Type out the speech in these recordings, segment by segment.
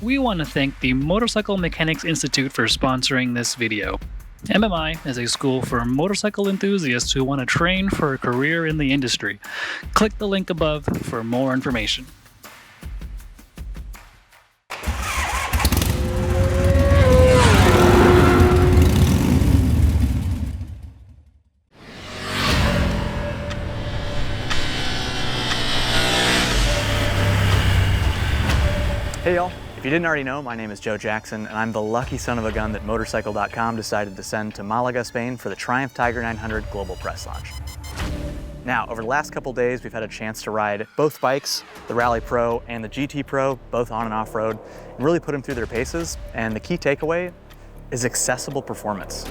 We want to thank the Motorcycle Mechanics Institute for sponsoring this video. MMI is a school for motorcycle enthusiasts who want to train for a career in the industry. Click the link above for more information. Hey y'all, if you didn't already know, my name is Joe Jackson and I'm the lucky son of a gun that Motorcycle.com decided to send to Malaga, Spain for the Triumph Tiger 900 global press launch. Now, over the last couple days, we've had a chance to ride both bikes, the Rally Pro and the GT Pro, both on and off-road, and really put them through their paces, and the key takeaway is accessible performance.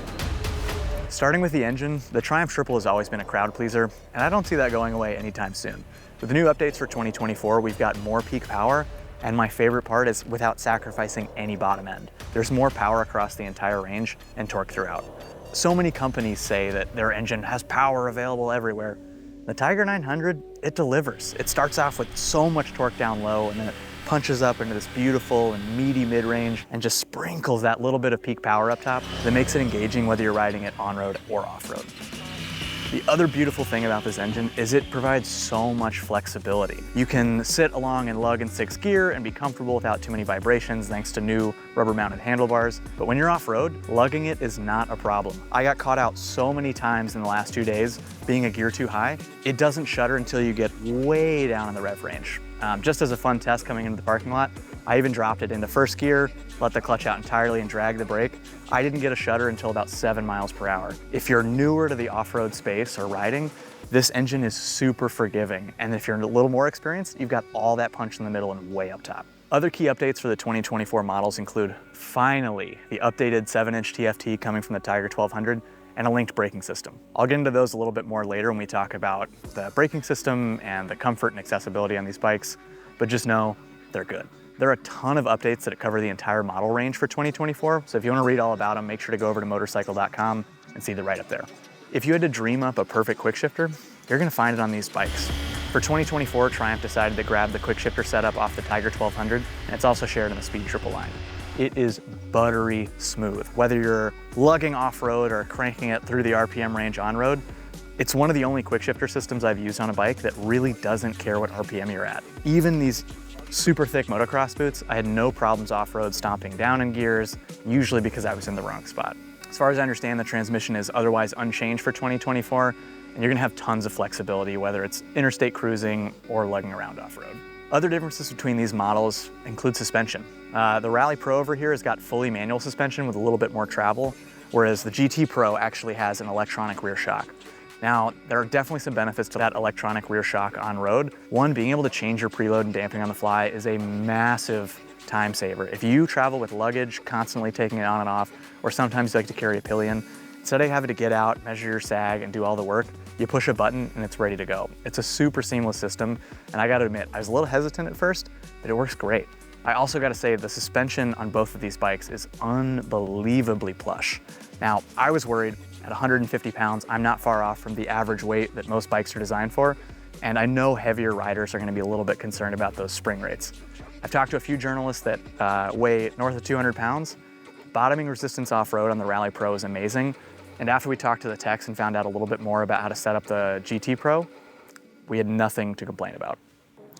Starting with the engine, the Triumph Triple has always been a crowd pleaser, and I don't see that going away anytime soon. With the new updates for 2024, we've got more peak power, and my favorite part is without sacrificing any bottom end. There's more power across the entire range and torque throughout. So many companies say that their engine has power available everywhere. The Tiger 900, it delivers. It starts off with so much torque down low and then it punches up into this beautiful and meaty mid-range and just sprinkles that little bit of peak power up top that makes it engaging whether you're riding it on-road or off-road. The other beautiful thing about this engine is it provides so much flexibility. You can sit along and lug in 6th gear and be comfortable without too many vibrations thanks to new rubber-mounted handlebars. But when you're off-road, lugging it is not a problem. I got caught out so many times in the last 2 days being a gear too high. It doesn't shudder until you get way down in the rev range. Just as a fun test coming into the parking lot, I even dropped it into 1st gear, let the clutch out entirely and drag the brake. I didn't get a shudder until about 7 miles per hour. If you're newer to the off-road space or riding, this engine is super forgiving. And if you're a little more experienced, you've got all that punch in the middle and way up top. Other key updates for the 2024 models include, finally, the updated 7-inch TFT coming from the Tiger 1200 and a linked braking system. I'll get into those a little bit more later when we talk about the braking system and the comfort and accessibility on these bikes, but just know they're good. There are a ton of updates that cover the entire model range for 2024, so if you want to read all about them, make sure to go over to Motorcycle.com and see the write-up there. If you had to dream up a perfect quick shifter, you're going to find it on these bikes. For 2024, Triumph decided to grab the quick shifter setup off the Tiger 1200, and it's also shared in the Speed Triple line. It is buttery smooth. Whether you're lugging off-road or cranking it through the RPM range on-road, it's one of the only quick shifter systems I've used on a bike that really doesn't care what RPM you're at. Even these super thick motocross boots, I had no problems off-road stomping down in gears, usually because I was in the wrong spot. As far as I understand, the transmission is otherwise unchanged for 2024, and you're gonna have tons of flexibility, whether it's interstate cruising or lugging around off-road. Other differences between these models include suspension. The Rally Pro over here has got fully manual suspension with a little bit more travel, whereas the GT Pro actually has an electronic rear shock. Now, there are definitely some benefits to that electronic rear shock on road. One, being able to change your preload and damping on the fly is a massive time saver. If you travel with luggage, constantly taking it on and off, or sometimes you like to carry a pillion, instead of having to get out, measure your sag, and do all the work, you push a button and it's ready to go. It's a super seamless system, and I gotta admit, I was a little hesitant at first, but it works great. I also gotta say the suspension on both of these bikes is unbelievably plush. Now, I was worried at 150 pounds, I'm not far off from the average weight that most bikes are designed for, and I know heavier riders are gonna be a little bit concerned about those spring rates. I've talked to a few journalists that weigh north of 200 pounds. Bottoming resistance off-road on the Rally Pro is amazing, and after we talked to the techs and found out a little bit more about how to set up the GT Pro, we had nothing to complain about.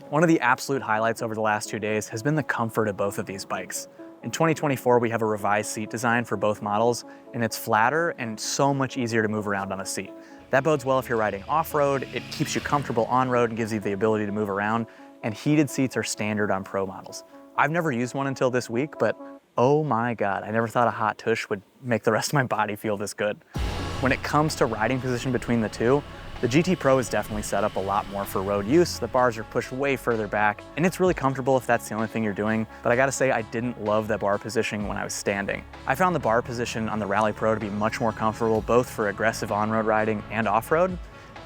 One of the absolute highlights over the last 2 days has been the comfort of both of these bikes. In 2024, we have a revised seat design for both models, and it's flatter and so much easier to move around on a seat. That bodes well if you're riding off-road, it keeps you comfortable on-road and gives you the ability to move around, and heated seats are standard on Pro models. I've never used one until this week, but oh my God, I never thought a hot tush would make the rest of my body feel this good. When it comes to riding position between the two, the GT Pro is definitely set up a lot more for road use. The bars are pushed way further back, and it's really comfortable if that's the only thing you're doing. But I gotta say, I didn't love the bar positioning when I was standing. I found the bar position on the Rally Pro to be much more comfortable, both for aggressive on-road riding and off-road.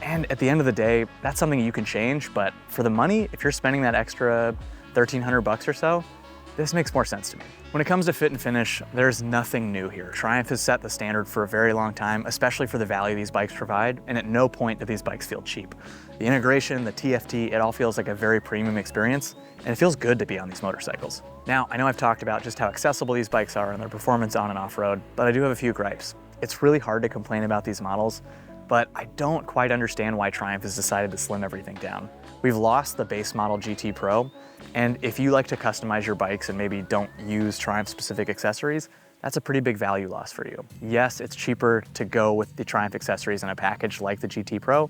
And at the end of the day, that's something you can change, but for the money, if you're spending that extra 1,300 bucks or so, This makes more sense to me. When it comes to fit and finish, there's nothing new here. Triumph has set the standard for a very long time, especially for the value these bikes provide, and at no point do these bikes feel cheap. The integration, the TFT, it all feels like a very premium experience, and it feels good to be on these motorcycles. Now, I know I've talked about just how accessible these bikes are and their performance on and off-road, but I do have a few gripes. It's really hard to complain about these models, but I don't quite understand why Triumph has decided to slim everything down. We've lost the base model GT Pro, and if you like to customize your bikes and maybe don't use Triumph-specific accessories, that's a pretty big value loss for you. Yes, it's cheaper to go with the Triumph accessories in a package like the GT Pro.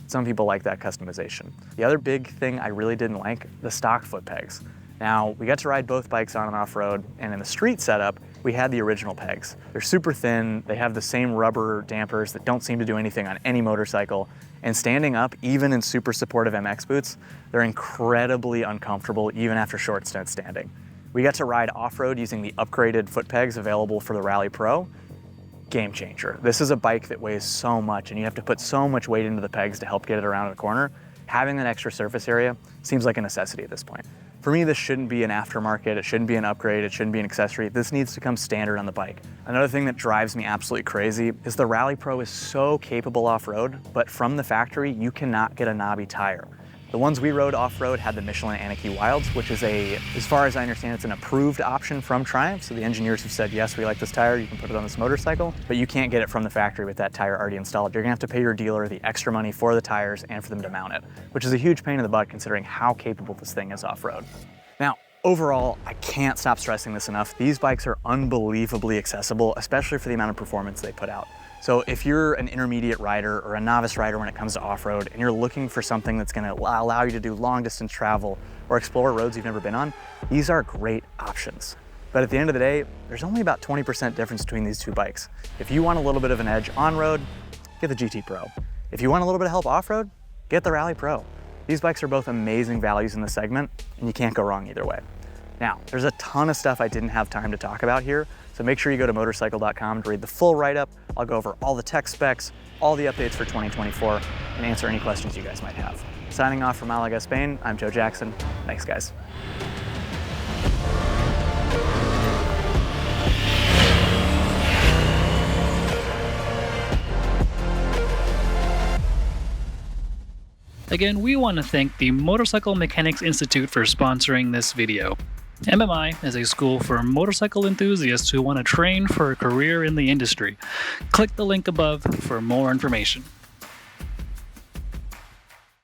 Some people like that customization. The other big thing I really didn't like, the stock foot pegs. Now, we got to ride both bikes on and off-road, and in the street setup, we had the original pegs. They're super thin, they have the same rubber dampers that don't seem to do anything on any motorcycle, and standing up, even in super supportive MX boots, they're incredibly uncomfortable even after short stints standing. We got to ride off-road using the upgraded foot pegs available for the Rally Pro. Game changer. This is a bike that weighs so much, and you have to put so much weight into the pegs to help get it around a corner. Having that extra surface area seems like a necessity at this point. For me, this shouldn't be an aftermarket, it shouldn't be an upgrade, it shouldn't be an accessory. This needs to come standard on the bike. Another thing that drives me absolutely crazy is the Rally Pro is so capable off-road, but from the factory, you cannot get a knobby tire. The ones we rode off-road had the Michelin Anarchy Wilds, which is as far as I understand, it's an approved option from Triumph. So the engineers have said, yes, we like this tire, you can put it on this motorcycle, but you can't get it from the factory with that tire already installed. You're gonna have to pay your dealer the extra money for the tires and for them to mount it, which is a huge pain in the butt considering how capable this thing is off-road. Now, overall, I can't stop stressing this enough. These bikes are unbelievably accessible, especially for the amount of performance they put out. So if you're an intermediate rider or a novice rider when it comes to off-road and you're looking for something that's gonna allow you to do long distance travel or explore roads you've never been on, these are great options. But at the end of the day, there's only about 20% difference between these two bikes. If you want a little bit of an edge on-road, get the GT Pro. If you want a little bit of help off-road, get the Rally Pro. These bikes are both amazing values in the segment, and you can't go wrong either way. Now, there's a ton of stuff I didn't have time to talk about here, so make sure you go to Motorcycle.com to read the full write-up. I'll go over all the tech specs, all the updates for 2024, and answer any questions you guys might have. Signing off from Malaga, Spain, I'm Joe Jackson. Thanks, guys. Again, we want to thank the Motorcycle Mechanics Institute for sponsoring this video. MMI is a school for motorcycle enthusiasts who want to train for a career in the industry. Click the link above for more information.